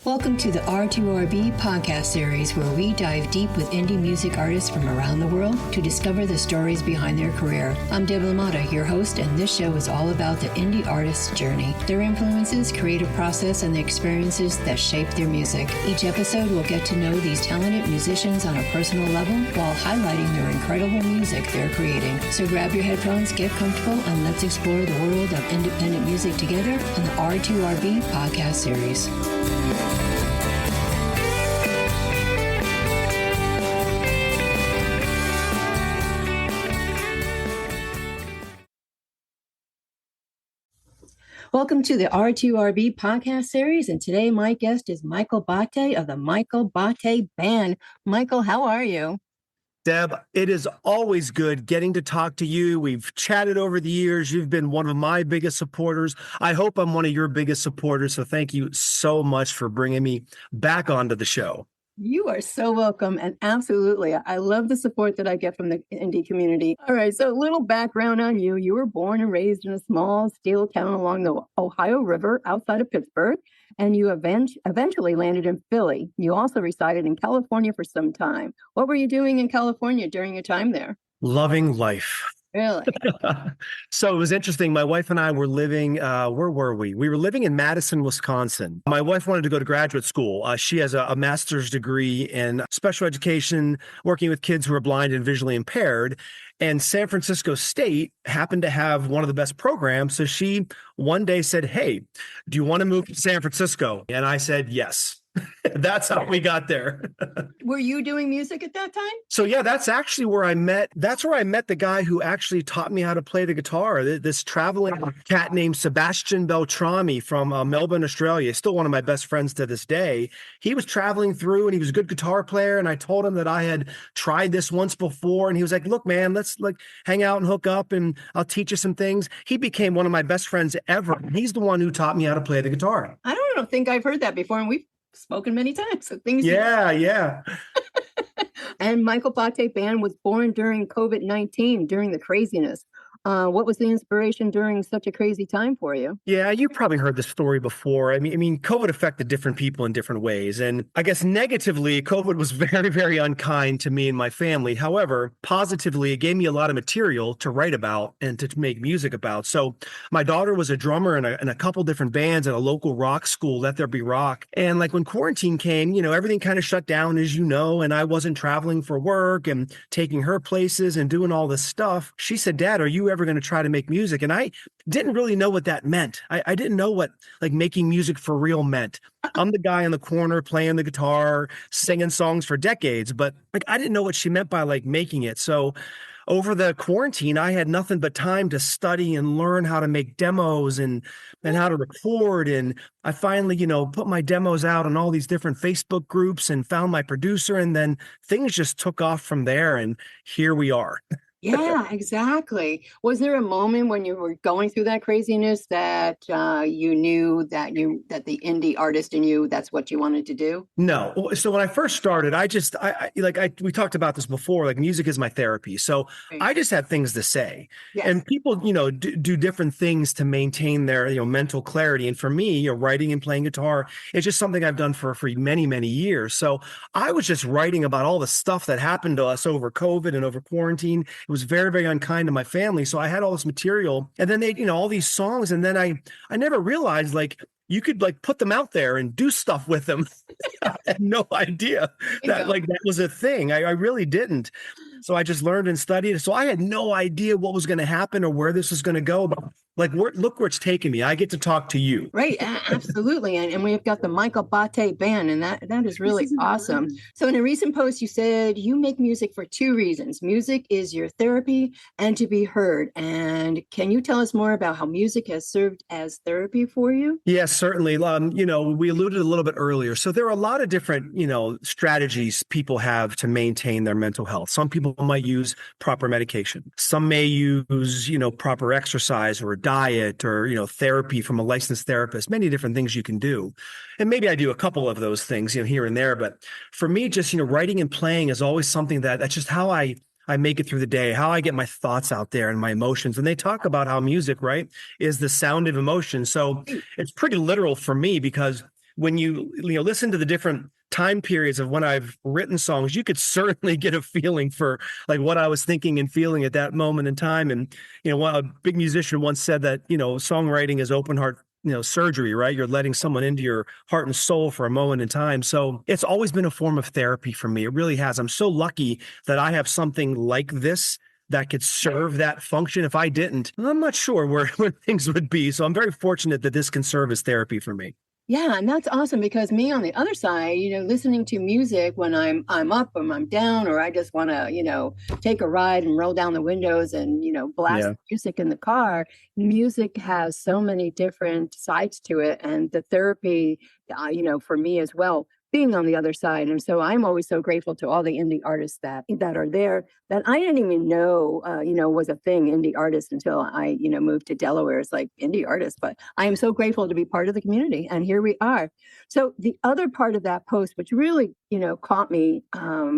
Welcome to the R2RB podcast series, where we dive deep with indie music artists from around the world to discover the stories behind their career. I'm Deb Lamata, your host, and this show is all about the indie artist's journey, their influences, creative process, and the experiences that shape their music. Each episode will get to know these talented musicians on a personal level while highlighting their incredible music they're creating. So grab your headphones, get comfortable, and let's explore the world of independent music together on the R2RB podcast series. Welcome to the R2RB podcast series, and today my guest is Michael Botte of the Michael Botte Band. Michael, how are you? Deb, it is always good getting to talk to you. We've chatted over the years. You've been one of my biggest supporters. I hope I'm one of your biggest supporters, so thank you so much for bringing me back onto the show. You are so welcome, and absolutely. I love the support that I get from the indie community. All right, so a little background on you. You were born and raised in a small steel town along the Ohio River outside of Pittsburgh, and you eventually landed in Philly. You also resided in California for some time. What were you doing in California during your time there? Loving life. Really? So it was interesting. My wife and I were living, where were we? We were living in Madison, Wisconsin. My wife wanted to go to graduate school. She has a master's degree in special education, working with kids who are blind and visually impaired. And San Francisco State happened to have one of the best programs. So she one day said, "Hey, do you want to move to San Francisco?" And I said, yes. That's how we got there. Were you doing music at that time? So yeah, that's actually where I met. That's where I met the guy who actually taught me how to play the guitar. This traveling cat named Sebastian Beltrami from Melbourne, Australia. Still one of my best friends to this day. He was traveling through, and he was a good guitar player. And I told him that I had tried this once before, and he was like, "Look, man, let's hang out and hook up, and I'll teach you some things." He became one of my best friends ever. He's the one who taught me how to play the guitar. I don't think I've heard that before, and we've spoken many times. So things. Yeah. And Michael Botte Band was born during COVID-19, during the craziness. What was the inspiration during such a crazy time for you? Yeah, you probably heard this story before. I mean, COVID affected different people in different ways. And I guess negatively, COVID was very, very unkind to me and my family. However, positively, it gave me a lot of material to write about and to make music about. So my daughter was a drummer in a couple different bands at a local rock school, Let There Be Rock. And like when quarantine came, everything kind of shut down, as you know, and I wasn't traveling for work and taking her places and doing all this stuff. She said, "Dad, are you ever going to try to make music?" And I didn't really know what that meant. I didn't know what making music for real meant. I'm the guy in the corner playing the guitar, singing songs for decades, but I didn't know what she meant by making it. So over the quarantine, I had nothing but time to study and learn how to make demos and how to record. And I finally, put my demos out on all these different Facebook groups and found my producer. And then things just took off from there. And here we are. Yeah, exactly. Was there a moment when you were going through that craziness that you knew that the indie artist in you, that's what you wanted to do? No. So when I first started, we talked about this before, music is my therapy. So I just had things to say. Yes. And people, do different things to maintain their, mental clarity. And for me, writing and playing guitar, it's just something I've done for many, many years. So I was just writing about all the stuff that happened to us over COVID and over quarantine. It was very, very unkind to my family. So I had all this material, and then they, all these songs. And then I never realized you could put them out there and do stuff with them. I had no idea that that was a thing. I really didn't. So I just learned and studied. So I had no idea what was going to happen or where this was going to go. But look where it's taken me. I get to talk to you. Right. Absolutely. And we've got the Michael Botte Band, and that is really awesome. So in a recent post, you said you make music for two reasons. Music is your therapy and to be heard. And can you tell us more about how music has served as therapy for you? Yes, certainly. We alluded a little bit earlier. So there are a lot of different, strategies people have to maintain their mental health. Some people might use proper medication. Some may use, proper exercise or diet or, therapy from a licensed therapist, many different things you can do. And maybe I do a couple of those things, here and there. But for me, just, writing and playing is always something that's just how I make it through the day, how I get my thoughts out there and my emotions. And they talk about how music, right, is the sound of emotion. So it's pretty literal for me because when you listen to the different time periods of when I've written songs, you could certainly get a feeling for like what I was thinking and feeling at that moment in time. And, a big musician once said that, songwriting is open heart, surgery, right? You're letting someone into your heart and soul for a moment in time. So it's always been a form of therapy for me. It really has. I'm so lucky that I have something like this that could serve that function. If I didn't, I'm not sure where things would be. So I'm very fortunate that this can serve as therapy for me. Yeah, and that's awesome because me on the other side, listening to music when I'm up or I'm down or I just want to, take a ride and roll down the windows and, blast music in the car. Music has so many different sides to it, and the therapy, for me as well, being on the other side. And so I'm always so grateful to all the indie artists that are there that I didn't even know, was a thing, indie artists, until I, moved to Delaware. It's like indie artists, but I am so grateful to be part of the community. And here we are. So the other part of that post, which really, caught me,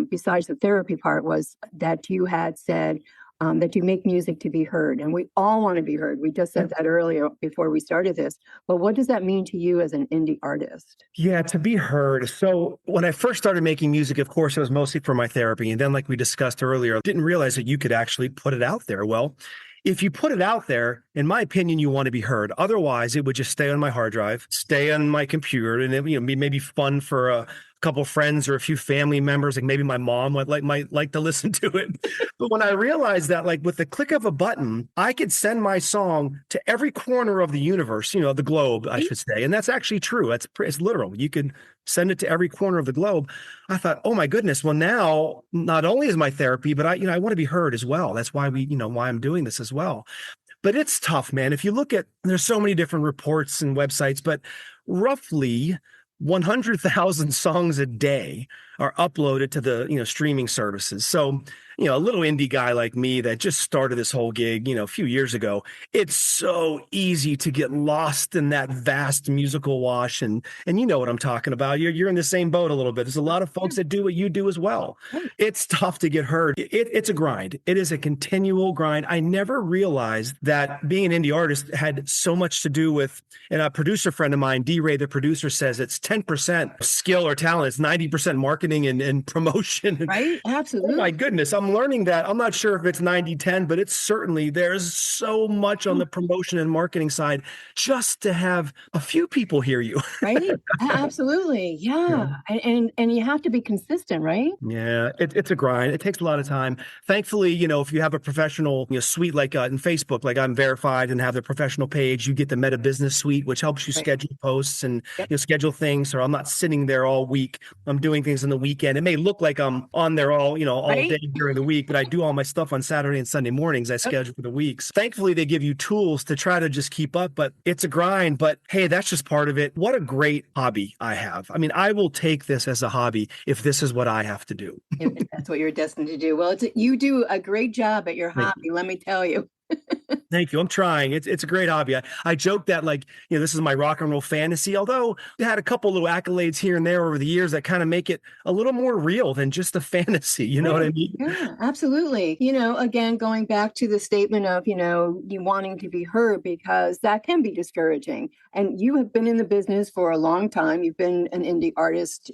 besides the therapy part, was that you had said, that you make music to be heard. And we all want to be heard. We just said that earlier before we started this. But what does that mean to you as an indie artist? Yeah, to be heard. So when I first started making music, of course, it was mostly for my therapy. And then, like we discussed earlier, I didn't realize that you could actually put it out there. Well, if you put it out there, in my opinion, you want to be heard. Otherwise, it would just stay on my hard drive, stay on my computer, and it, maybe fun for a couple friends or a few family members. Like maybe my mom might like to listen to it. But when I realized that, like with the click of a button, I could send my song to every corner of the universe, the globe, I should say. And that's actually true. It's literal. You could send it to every corner of the globe. I thought, oh my goodness. Well, now not only is my therapy, but I want to be heard as well. That's why why I'm doing this as well. But it's tough, man. If you look at, there's so many different reports and websites, but roughly 100,000 songs a day are uploaded to the, streaming services. So, a little indie guy like me that just started this whole gig, a few years ago, it's so easy to get lost in that vast musical wash. And you know what I'm talking about. You're in the same boat a little bit. There's a lot of folks that do what you do as well. It's tough to get heard. It's a grind. It is a continual grind. I never realized that being an indie artist had so much to do with, and a producer friend of mine, D-Ray, the producer, says it's 10% skill or talent. It's 90% marketing and promotion. Right? Absolutely. Oh my goodness. I'm learning that. I'm not sure if it's 90-10, but it's certainly, there's so much on the promotion and marketing side just to have a few people hear you. Right? Absolutely. Yeah. And you have to be consistent, right? Yeah, it's a grind. It takes a lot of time. Thankfully, if you have a professional suite like in Facebook, like I'm verified and have the professional page, you get the Meta Business Suite, which helps you schedule posts and schedule things. So I'm not sitting there all week. I'm doing things on the weekend. It may look like I'm on there all day during the week, but I do all my stuff on Saturday and Sunday mornings. I schedule for the weeks. Thankfully, they give you tools to try to just keep up, but it's a grind. But hey, that's just part of it. What a great hobby I have. I mean, I will take this as a hobby if this is what I have to do. If that's what you're destined to do. Well, you do a great job at your hobby, let me tell you. Thank you. I'm trying. It's a great hobby. I joke that this is my rock and roll fantasy, although I had a couple little accolades here and there over the years that kind of make it a little more real than just a fantasy. You know what I mean? Yeah, absolutely. Again, going back to the statement of, you wanting to be heard, because that can be discouraging. And you have been in the business for a long time. You've been an indie artist,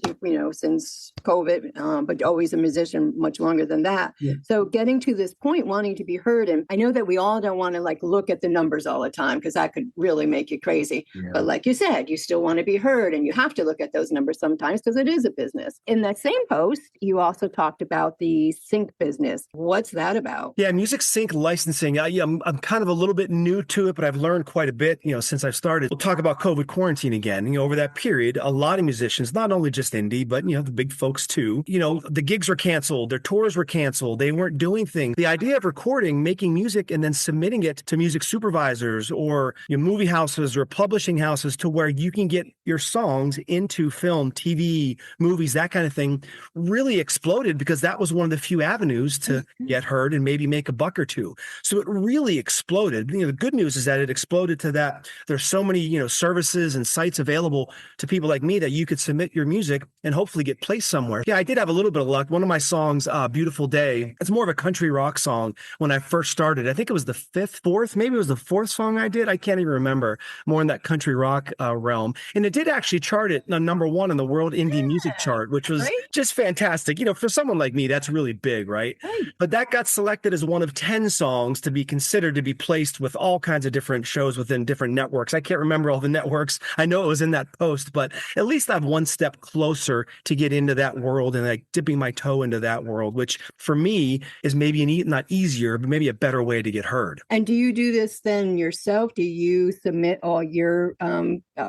since COVID, but always a musician much longer than that. Yeah. So getting to this point, wanting to be heard. And I know that we all don't want to look at the numbers all the time, because that could really make you crazy. Yeah. But like you said, you still want to be heard, and you have to look at those numbers sometimes because it is a business. In that same post, you also talked about the sync business. What's that about? Yeah, music sync licensing. I'm kind of a little bit new to it, but I've learned quite a bit, since I've started. We'll talk about COVID quarantine again. Over that period, a lot of musicians, not only just indie, but the big folks too, the gigs were canceled, their tours were canceled, they weren't doing things. The idea of recording, making music, and then submitting it to music supervisors or movie houses or publishing houses to where you can get your songs into film, TV, movies, that kind of thing, really exploded, because that was one of the few avenues to get heard and maybe make a buck or two. So it really exploded. The good news is that it exploded to that there's so many, services and sites available to people like me that you could submit your music and hopefully get placed somewhere. Yeah, I did have a little bit of luck. One of my songs, Beautiful Day, it's more of a country rock song when I first started. I think it was was the maybe it was the fourth song I did. I can't even remember. More in that country rock realm. And it did actually chart it number one in the world indie music chart, which was Right? just fantastic. For someone like me, that's really big, right? Right. But that got selected as one of 10 songs to be considered to be placed with all kinds of different shows within different networks. I can't remember all the networks. I know it was in that post, but at least I'm one step closer to get into that world and like dipping my toe into that world, which for me is maybe not easier, but maybe a better way to get heard. And do you do this then yourself? Do you submit all your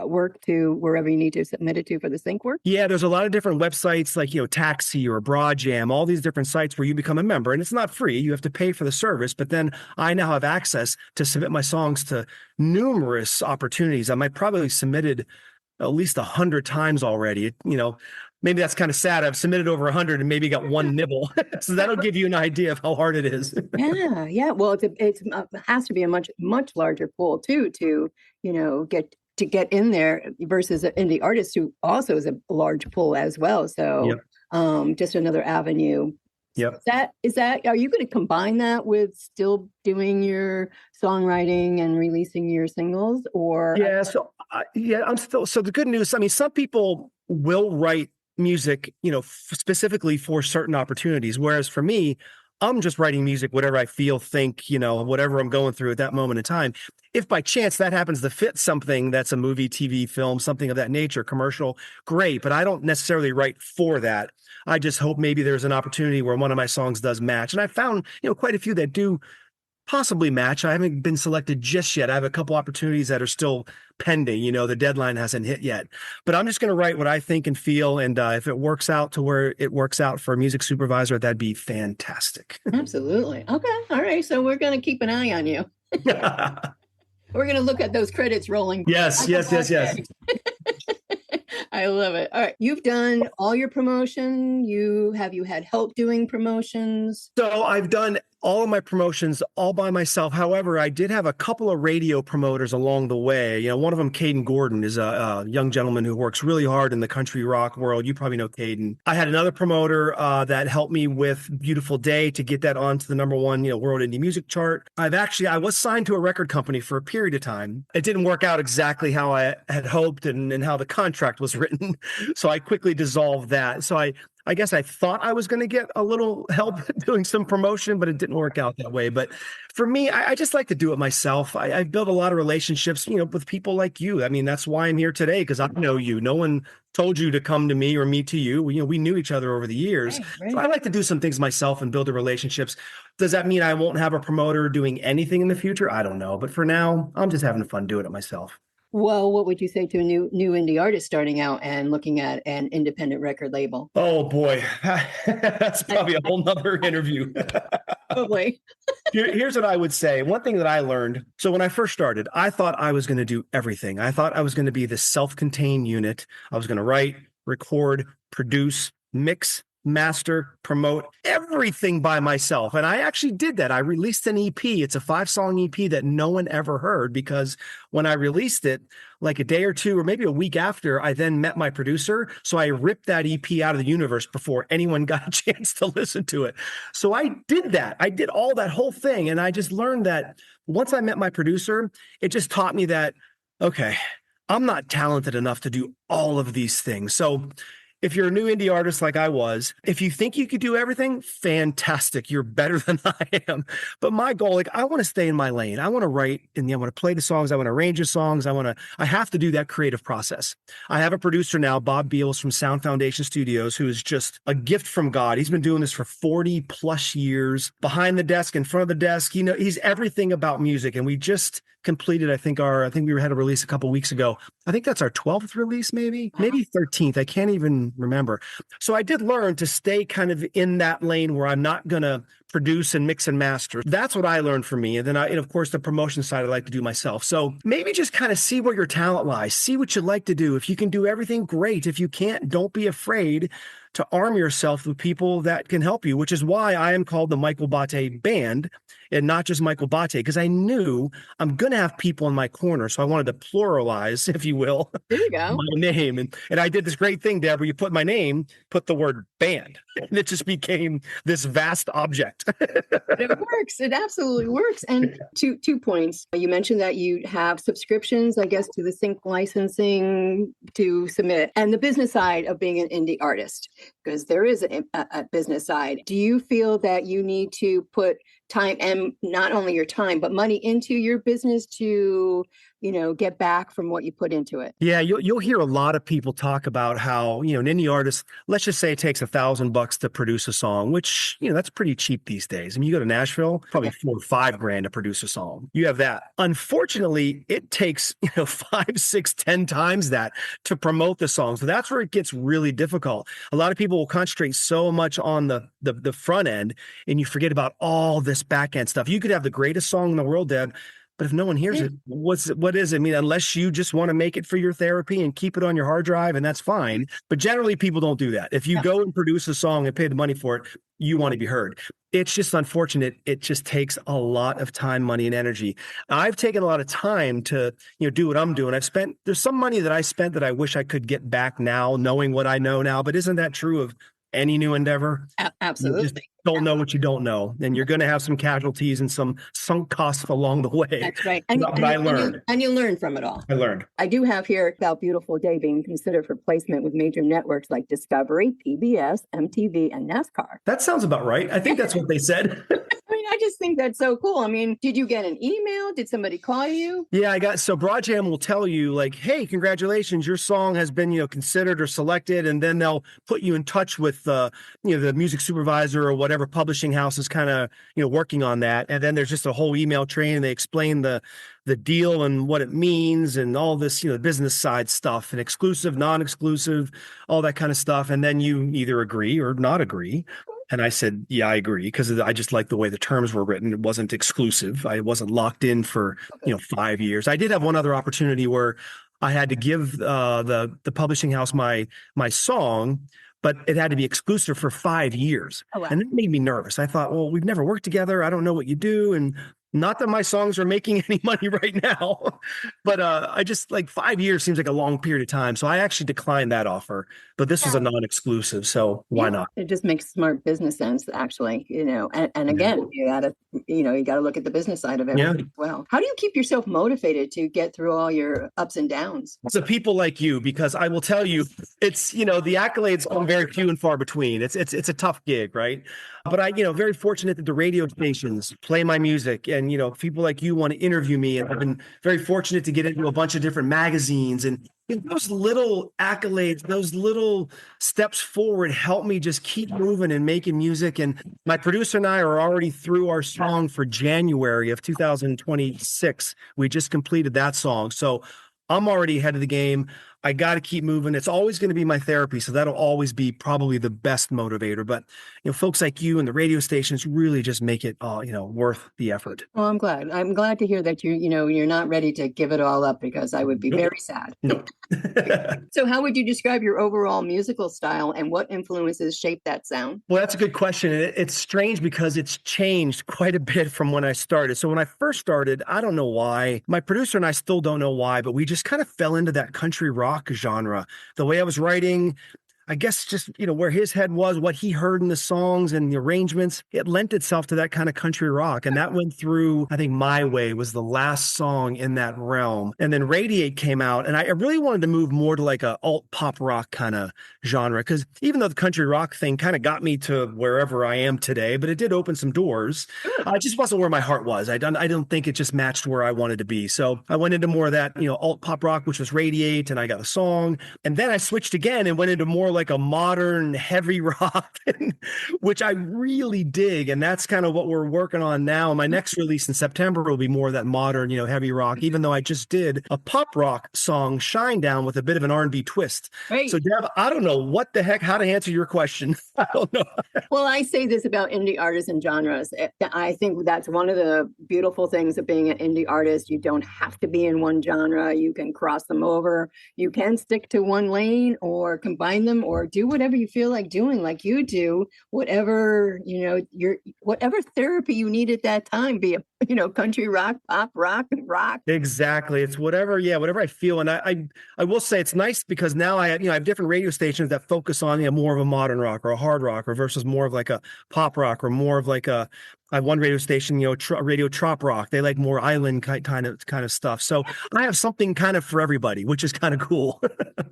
work to wherever you need to submit it to for the sync work? Yeah, there's a lot of different websites like, Taxi or Broadjam, all these different sites where you become a member, and it's not free. You have to pay for the service, but then I now have access to submit my songs to numerous opportunities. I might probably submitted at least 100 times already. Maybe that's kind of sad. I've submitted over 100 and maybe got one nibble. So that'll give you an idea of how hard it is. Yeah. Well, it has to be a much larger pool too to get in there versus an indie artist who also is a large pool as well. So just another avenue. Yep. Are you going to combine that with still doing your songwriting and releasing your singles or? Yeah. I'm still, so the good news, I mean, some people will write music, specifically for certain opportunities. Whereas for me, I'm just writing music, whatever I feel, think, whatever I'm going through at that moment in time. If by chance that happens to fit something that's a movie, TV, film, something of that nature, commercial, great. But I don't necessarily write for that. I just hope maybe there's an opportunity where one of my songs does match. And I found, quite a few that do possibly match. I haven't been selected just yet. I have a couple opportunities that are still pending. The deadline hasn't hit yet. But I'm just going to write what I think and feel. And if it works out to where it works out for a music supervisor, that'd be fantastic. Absolutely. Okay. All right. So we're going to keep an eye on you. We're going to look at those credits rolling. Yes. I love it. All right. You've done all your promotion. Have you had help doing promotions? So I've done all of my promotions all by myself. However, I did have a couple of radio promoters along the way. One of them, Caden Gordon, is a young gentleman who works really hard in the country rock world. You probably know Caden. I had another promoter that helped me with Beautiful Day to get that onto the number one, world indie music chart. I was signed to a record company for a period of time. It didn't work out exactly how I had hoped and how the contract was written. So I quickly dissolved that. So I guess I thought I was going to get a little help doing some promotion, but it didn't work out that way. But for me, I just like to do it myself. I've built a lot of relationships, with people like you. I mean, that's why I'm here today, because I know you. No one told you to come to me or me to you. We knew each other over the years. Right. So I like to do some things myself and build the relationships. Does that mean I won't have a promoter doing anything in the future? I don't know. But for now, I'm just having fun doing it myself. Well, what would you say to a new indie artist starting out and looking at an independent record label? Oh boy, that's probably a whole nother interview. Probably. Here's what I would say. One thing that I learned. So when I first started, I thought I was going to do everything. I thought I was going to be this self-contained unit. I was going to write, record, produce, mix, master, promote everything by myself. And I actually did that. I released an EP. It's a 5-song EP that no one ever heard, because when I released it, like a day or two or maybe a week after, I then met my producer. So I ripped that EP out of the universe before anyone got a chance to listen to it. So I did that. I did all that whole thing. And I just learned that once I met my producer, it just taught me that, okay, I'm not talented enough to do all of these things. So if you're a new indie artist like I was, if you think you could do everything, fantastic. You're better than I am. But my goal, I want to stay in my lane. I want to write and I want to play the songs. I want to arrange the songs. I have to do that creative process. I have a producer now, Bob Beals from Sound Foundation Studios, who is just a gift from God. He's been doing this for 40 plus years, behind the desk, in front of the desk. He's everything about music. And we just completed, I think we had a release a couple of weeks ago. I think that's our 12th release, maybe 13th. I can't even remember. So I did learn to stay kind of in that lane where I'm not going to produce and mix and master. That's what I learned from me. And then of course, the promotion side I like to do myself. So maybe just kind of see where your talent lies, see what you like to do. If you can do everything, great. If you can't, don't be afraid to arm yourself with people that can help you, which is why I am called the Michael Botte Band and not just Michael Botte, because I knew I'm going to have people in my corner. So I wanted to pluralize, if you will, There you go. my name. And I did this great thing, Deborah. You put my name, put the word band, and it just became this vast object. It works. It absolutely works. And two points. You mentioned that you have subscriptions, I guess, to the sync licensing to submit, and the business side of being an indie artist, because there is a business side. Do you feel that you need to put time, and not only your time, but money into your business to, get back from what you put into it? Yeah, you'll hear a lot of people talk about how, an indie artist, let's just say it takes $1,000 to produce a song, which, that's pretty cheap these days. I mean, you go to Nashville, probably $4,000 or $5,000 to produce a song. You have that. Unfortunately, it takes, 5, 6, 10 times that to promote the song. So that's where it gets really difficult. A lot of people will concentrate so much on the front end, and you forget about all this back end stuff. You could have the greatest song in the world, Deb, but if no one hears it, what is it? I mean, unless you just want to make it for your therapy and keep it on your hard drive, and that's fine. But generally, people don't do that. If you go and produce a song and pay the money for it, you want to be heard. It's just unfortunate. It just takes a lot of time, money, and energy. I've taken a lot of time to, do what I'm doing. There's some money that I spent that I wish I could get back now, knowing what I know now. But isn't that true of any new endeavor? Absolutely. You just don't know what you don't know, and you're going to have some casualties and some sunk costs along the way. That's right. But I learned. And you learn from it all. I learned. I do have here about Beautiful Day being considered for placement with major networks like Discovery, PBS, MTV, and NASCAR. That sounds about right. I think that's what they said. I mean, I just think that's so cool. I mean, did you get an email? Did somebody call you? Yeah, so Broadjam will tell you like, hey, congratulations, your song has been, considered or selected. And then they'll put you in touch with, the music supervisor or whatever publishing house is kind of, working on that. And then there's just a whole email train, and they explain the deal and what it means and all this, business side stuff and exclusive, non-exclusive, all that kind of stuff. And then you either agree or not agree. And I said, yeah, I agree, because I just like the way the terms were written. It wasn't exclusive. I wasn't locked in for, 5 years. I did have one other opportunity where I had to give the publishing house my song, but it had to be exclusive for 5 years. Oh, wow. And it made me nervous. I thought, well, we've never worked together. I don't know what you do. And not that my songs are making any money right now, but I just 5 years seems like a long period of time. So I actually declined that offer, but this was a non-exclusive. So why not? It just makes smart business sense, actually, and again, you gotta look at the business side of it as well. How do you keep yourself motivated to get through all your ups and downs? So people like you, because I will tell you, it's, the accolades come very few and far between. It's a tough gig, right? But I, very fortunate that the radio stations play my music, and, people like you want to interview me. And I've been very fortunate to get into a bunch of different magazines, and those little accolades, those little steps forward help me just keep moving and making music. And my producer and I are already through our song for January of 2026. We just completed that song. So I'm already ahead of the game. I got to keep moving. It's always going to be my therapy. So that'll always be probably the best motivator. But, folks like you and the radio stations really just make it, worth the effort. Well, I'm glad. I'm glad to hear that you're not ready to give it all up, because I would be very sad. Nope. So how would you describe your overall musical style, and what influences shape that sound? Well, that's a good question. It's strange because it's changed quite a bit from when I started. So when I first started, I don't know why. My producer and I still don't know why, but we just kind of fell into that country rock genre. The way I was writing, I guess just, where his head was, what he heard in the songs and the arrangements, it lent itself to that kind of country rock. And that went through, I think My Way was the last song in that realm. And then Radiate came out, and I really wanted to move more to like a alt pop rock kind of genre, because even though the country rock thing kind of got me to wherever I am today, but it did open some doors. It just wasn't where my heart was. I don't think it just matched where I wanted to be. So I went into more of that, alt pop rock, which was Radiate, and I got a song. And then I switched again and went into more like a modern heavy rock, which I really dig. And that's kind of what we're working on now. My next release in September will be more of that modern, heavy rock, even though I just did a pop rock song, Shine Down, with a bit of an R&B twist. Right. So Deb, I don't know how to answer your question. I don't know. Well, I say this about indie artists and genres. I think that's one of the beautiful things of being an indie artist. You don't have to be in one genre. You can cross them over. You can stick to one lane or combine them time or do whatever you feel like doing, like you do, whatever, whatever therapy you need at that time, be it, country rock, pop rock, rock. Exactly. It's whatever, whatever I feel. And I will say it's nice because now I have different radio stations that focus on, more of a modern rock or a hard rock or versus more of like a pop rock or more of like I have one radio station, radio trop rock. They like more island kind of stuff. So I have something kind of for everybody, which is kind of cool.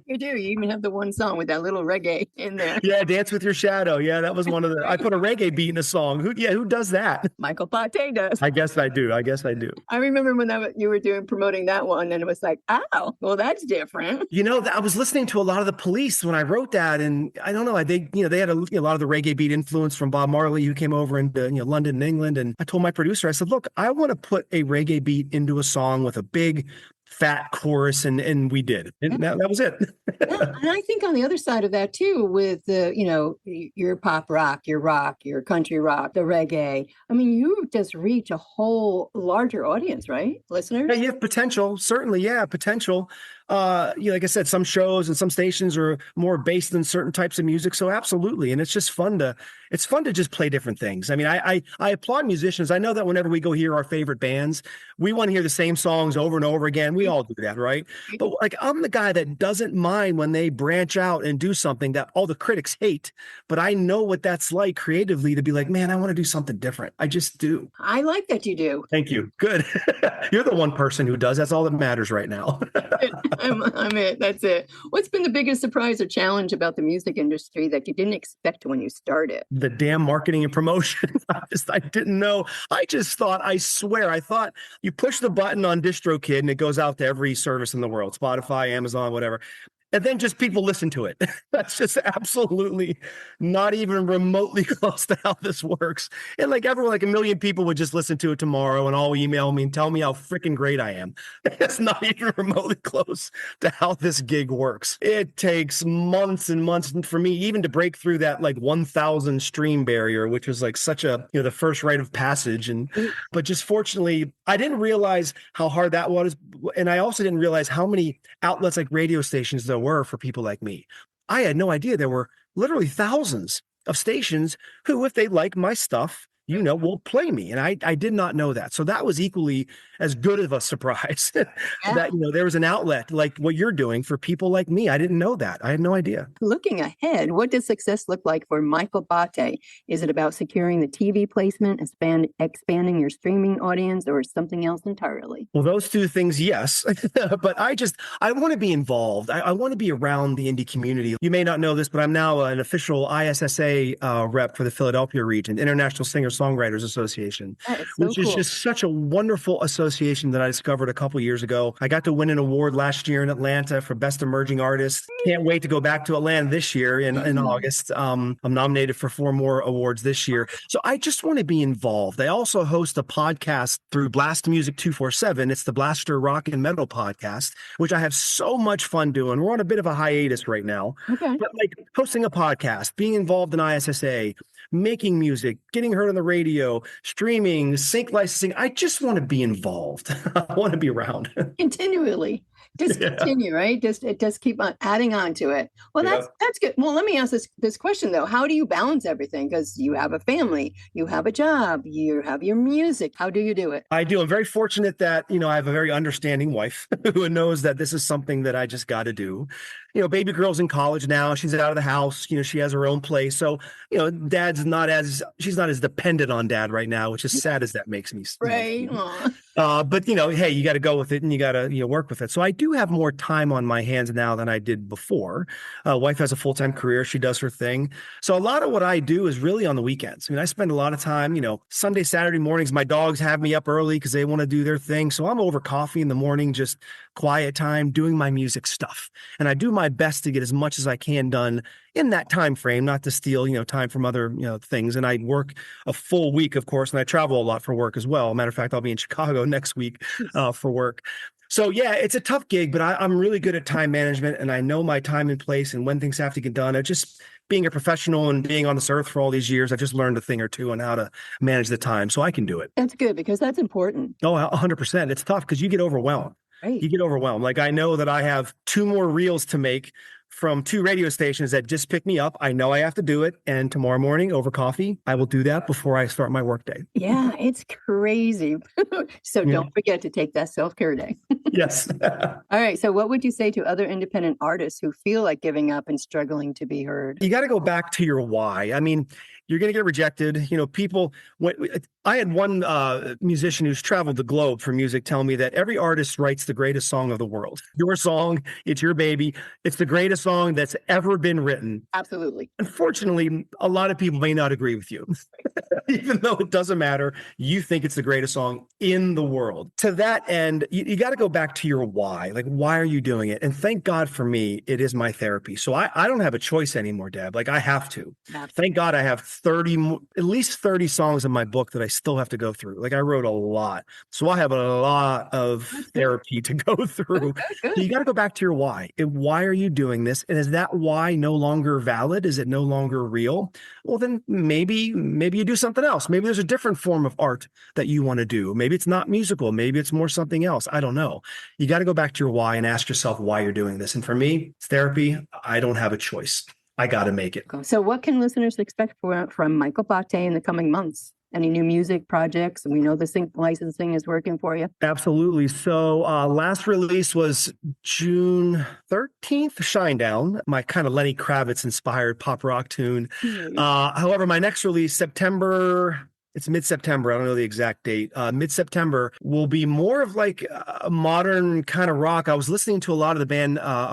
You do. You even have the one song with that little reggae in there. Yeah, Dance with Your Shadow. Yeah, that was one of the. I put a reggae beat in a song. Who does that? Michael Botte does. I guess I do. I remember when you were promoting that one, and it was like, oh, well, that's different. I was listening to a lot of the Police when I wrote that, and I don't know. They had a lot of the reggae beat influence from Bob Marley, who came over into London and England. And I told my producer, I said, look, I want to put a reggae beat into a song with a big fat chorus, and we did. And that was it. Yeah, and I think on the other side of that too, with your pop rock, your country rock, the reggae. I mean, you just reach a whole larger audience, right? Listeners? Yeah, you have potential. Certainly, yeah, potential. Like I said, some shows and some stations are more based in certain types of music. So absolutely. And it's just fun to just play different things. I mean, I applaud musicians. I know that whenever we go hear our favorite bands, we want to hear the same songs over and over again. We all do that, right? But like, I'm the guy that doesn't mind when they branch out and do something that all the critics hate, but I know what that's like creatively to be like, man, I want to do something different. I just do. I like that you do. Thank you. Good. You're the one person who does. That's all that matters right now. I'm it. That's it. What's been the biggest surprise or challenge about the music industry that you didn't expect when you started? The damn marketing and promotion. I didn't know. I thought you push the button on DistroKid and it goes out to every service in the world, Spotify, Amazon, whatever. And then just people listen to it. That's just absolutely not even remotely close to how this works. And like everyone, like a million people would just listen to it tomorrow and all email me and tell me how freaking great I am. It's not even remotely close to how this gig works. It takes months and months for me even to break through that like 1,000 stream barrier, which was like such a, the first rite of passage. But just fortunately, I didn't realize how hard that was. And I also didn't realize how many outlets like radio stations there were for people like me. I had no idea there were literally thousands of stations who, if they like my stuff, will play me. And I did not know that. So that was equally as good of a surprise that, there was an outlet like what you're doing for people like me. I didn't know that. I had no idea. Looking ahead, what does success look like for Michael Botte? Is it about securing the TV placement, expanding your streaming audience, or something else entirely? Well, those two things, yes. But I want to be involved. I want to be around the indie community. You may not know this, but I'm now an official ISSA rep for the Philadelphia region, International Singer-Songwriters Association, which is just such a wonderful association that I discovered a couple years ago. I got to win an award last year in Atlanta for Best Emerging Artist. Can't wait to go back to Atlanta this year in August. I'm nominated for 4 more awards this year. So I just want to be involved. I also host a podcast through Blast Music 247. It's the Blaster Rock and Metal podcast, which I have so much fun doing. We're on a bit of a hiatus right now. Okay. But like hosting a podcast, being involved in ISSA, making music, getting heard on the radio, streaming, sync licensing. I just want to be involved. I want to be around. Continually. Just continue, right? Just keep on adding on to it. Well, that's good. Well, let me ask this question though. How do you balance everything? Because you have a family, you have a job, you have your music. How do you do it? I do. I'm very fortunate that, I have a very understanding wife who knows that this is something that I just got to do. Baby girl's in college now. She's out of the house. She has her own place. So, she's not as dependent on dad right now, which is sad as that makes me. Right. But hey, you got to go with it and you got to work with it. So I do have more time on my hands now than I did before. Wife has a full-time career. She does her thing. So a lot of what I do is really on the weekends. I spend a lot of time, Sunday, Saturday mornings, my dogs have me up early because they want to do their thing. So I'm over coffee in the morning, just quiet time, doing my music stuff. And I do my best to get as much as I can done in that time frame, not to steal, time from other, things. And I work a full week, of course, and I travel a lot for work as well. Matter of fact, I'll be in Chicago next week for work. So yeah, it's a tough gig, but I'm really good at time management and I know my time and place and when things have to get done. I just being a professional and being on this earth for all these years, I've just learned a thing or two on how to manage the time. So I can do it. That's good because that's important. Oh, 100%. It's tough because you get overwhelmed. Right. You get overwhelmed. Like I know that I have 2 more reels to make from 2 radio stations that just pick me up. I know I have to do it. And tomorrow morning over coffee, I will do that before I start my workday. Yeah, it's crazy. So don't forget to take that self-care day. Yes. All right. So what would you say to other independent artists who feel like giving up and struggling to be heard? You got to go back to your why. I mean, you're going to get rejected. People, I had one musician who's traveled the globe for music tell me that every artist writes the greatest song of the world. Your song, it's your baby. It's the greatest song that's ever been written. Absolutely. Unfortunately, a lot of people may not agree with you. Even though it doesn't matter, you think it's the greatest song in the world. To that end, you got to go back to your why. Like, why are you doing it? And thank God for me, it is my therapy. So I don't have a choice anymore, Deb. Like, I have to. Absolutely. Thank God I have at least 30 songs in my book that I still have to go through. Like, I wrote a lot. So I have a lot of therapy to go through. Good. So you got to go back to your why. And why are you doing this? And is that why no longer valid? Is it no longer real? Well, then maybe you do something else. Maybe there's a different form of art that you want to do. Maybe it's not musical. Maybe it's more something else. I don't know. You got to go back to your why and ask yourself why you're doing this. And for me, it's therapy. I don't have a choice. I got to make it. So what can listeners expect from Michael Botte in the coming months? Any new music projects? We know the sync licensing is working for you. Absolutely. So last release was June 13th, Shinedown, my kind of Lenny Kravitz inspired pop rock tune. However, my next release, it's mid-September. I don't know the exact date. Mid-September will be more of like a modern kind of rock. I was listening to a lot of a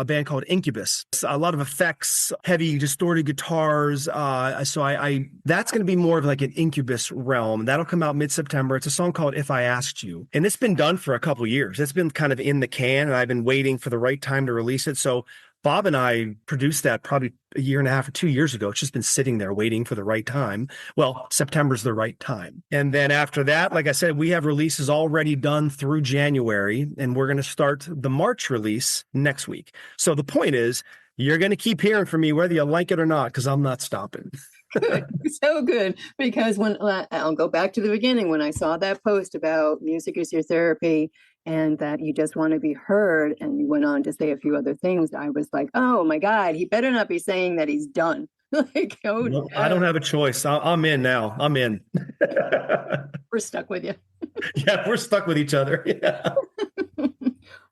band called Incubus. A lot of effects, heavy distorted guitars. So that's going to be more of like an Incubus realm. That'll come out mid-September. It's a song called If I Asked You. And it's been done for a couple of years. It's been kind of in the can, and I've been waiting for the right time to release it. So Bob and I produced that probably a year and a half or 2 years ago. It's just been sitting there waiting for the right time. Well, September's the right time. And then after that, like I said, we have releases already done through January, and we're going to start the March release next week. So the point is, you're going to keep hearing from me whether you like it or not, because I'm not stopping. Good. So good. Because when I'll go back to the beginning, when I saw that post about music is your therapy and that you just want to be heard, and you went on to say a few other things, I was like, oh my God, he better not be saying that he's done. Like, no, I don't have a choice. I'm in now. I'm in. We're stuck with you. Yeah, we're stuck with each other. Yeah.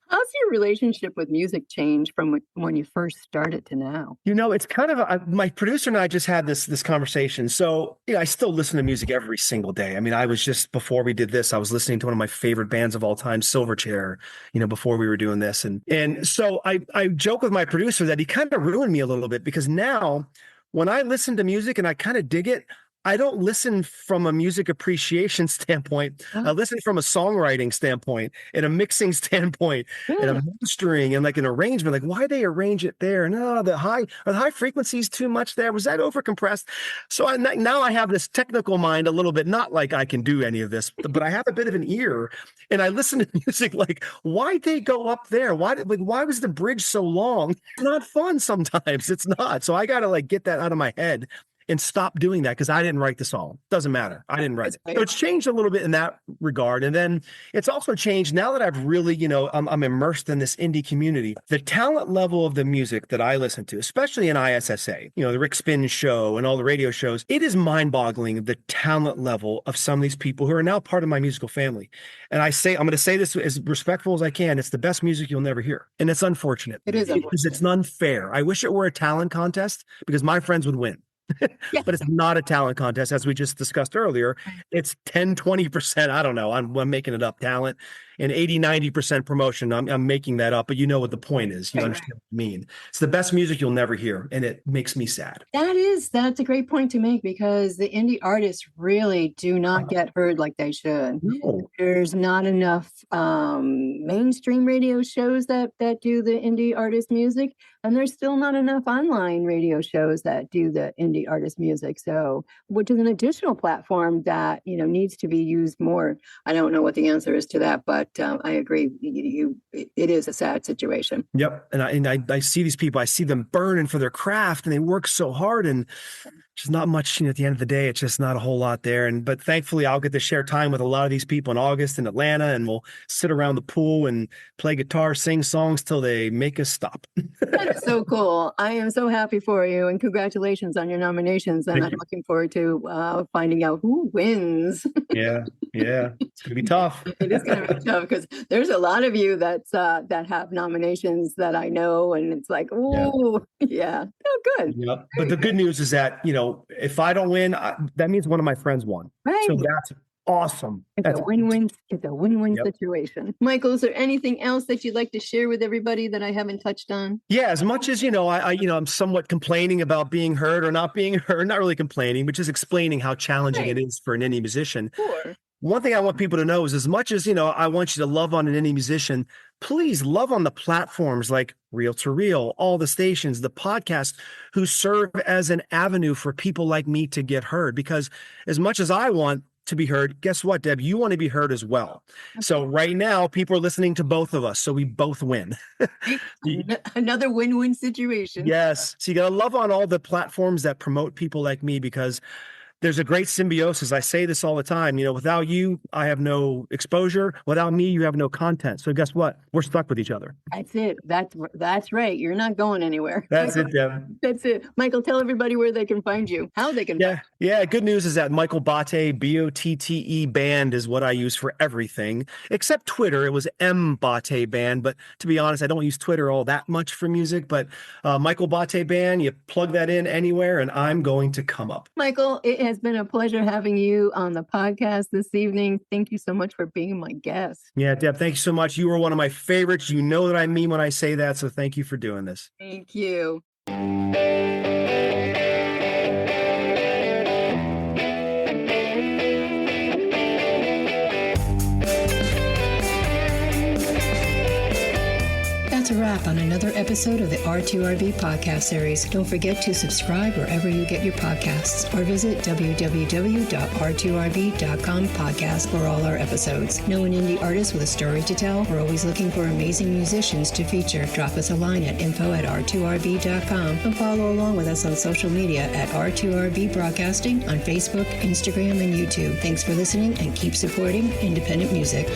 How's your relationship with music changed from when you first started to now? It's kind of my producer and I just had this conversation. So, I still listen to music every single day. I mean, I was just, before we did this, I was listening to one of my favorite bands of all time, Silverchair, before we were doing this. And so I joke with my producer that he kind of ruined me a little bit, because now when I listen to music and I kind of dig it, I don't listen from a music appreciation standpoint. I listen from a songwriting standpoint and a mixing standpoint and a mastering and like an arrangement. Like, why they arrange it there? No, the high frequencies too much there. Was that overcompressed? So now I have this technical mind a little bit, not like I can do any of this, but I have a bit of an ear, and I listen to music like, why'd they go up there? Why was the bridge so long? It's not fun sometimes. It's not. So I got to like get that out of my head and stop doing that, because I didn't write the song. Doesn't matter. I didn't write it. So it's changed a little bit in that regard. And then it's also changed now that I've really, I'm immersed in this indie community. The talent level of the music that I listen to, especially in ISSA, the Rick Spin show and all the radio shows, it is mind-boggling, the talent level of some of these people who are now part of my musical family. And I'm going to say this as respectful as I can. It's the best music you'll never hear. And it's unfortunate. It is unfortunate. Because it's unfair. I wish it were a talent contest, because my friends would win. Yes. But it's not a talent contest, as we just discussed earlier. It's 10-20%. I don't know. I'm making it up, talent, and 80-90% promotion. I'm making that up, but you know what the point is. You understand what I mean. It's the best music you'll never hear, and it makes me sad. That's a great point to make, because the indie artists really do not get heard like they should. No. There's not enough mainstream radio shows that do the indie artist music, and there's still not enough online radio shows that do the indie artist music. So, which is an additional platform that needs to be used more. I don't know what the answer is to that, but But I agree, it is a sad situation. Yep. And I see these people, I see them burning for their craft and they work so hard, and there's not much, at the end of the day, it's just not a whole lot there. But thankfully I'll get to share time with a lot of these people in August in Atlanta, and we'll sit around the pool and play guitar, sing songs till they make us stop. That's so cool. I am so happy for you, and congratulations on your nominations. And I'm looking forward to finding out who wins. Yeah. It's going to be tough. It is going to be tough because there's a lot of you that have nominations that I know, and it's like, oh, yeah. Oh, good. Yeah. But the good news is that, if I don't win, that means one of my friends won. Right. So that's awesome. It's a win-win. It's a win-win situation. Michael, is there anything else that you'd like to share with everybody that I haven't touched on? Yeah, as much as I'm somewhat complaining about being heard or not being heard. Not really complaining, but just explaining how challenging it is for an indie musician. Sure. One thing I want people to know is, as much as, I want you to love on an indie musician, please love on the platforms like Reel to Reel, all the stations, the podcasts, who serve as an avenue for people like me to get heard. Because as much as I want to be heard, guess what, Deb? You want to be heard as well. Okay. So right now, people are listening to both of us, so we both win. Another win-win situation. Yes. So you got to love on all the platforms that promote people like me, because there's a great symbiosis. I say this all the time. Without you, I have no exposure. Without me, you have no content. So guess what? We're stuck with each other. That's it. That's right. You're not going anywhere. That's it, Deb. That's it. Michael, tell everybody where they can find you, how they can find you. Yeah. Good news is that Michael Botte, Botte Band, is what I use for everything, except Twitter. It was M Botte Band. But to be honest, I don't use Twitter all that much for music. But Michael Botte Band, you plug that in anywhere and I'm going to come up. Michael, it has been a pleasure having you on the podcast this evening. Thank you so much for being my guest. Yeah, Deb, thank you so much. You were one of my favorites. You know that I mean when I say that. So thank you for doing this. Thank you. That's a wrap on another episode of the R2RB podcast series. Don't forget to subscribe wherever you get your podcasts, or visit www.r2rb.com podcast for all our episodes. Know an indie artist with a story to tell? We're always looking for amazing musicians to feature. Drop us a line at info@r2rb.com and follow along with us on social media at R2RB Broadcasting on Facebook, Instagram, and YouTube. Thanks for listening and keep supporting independent music.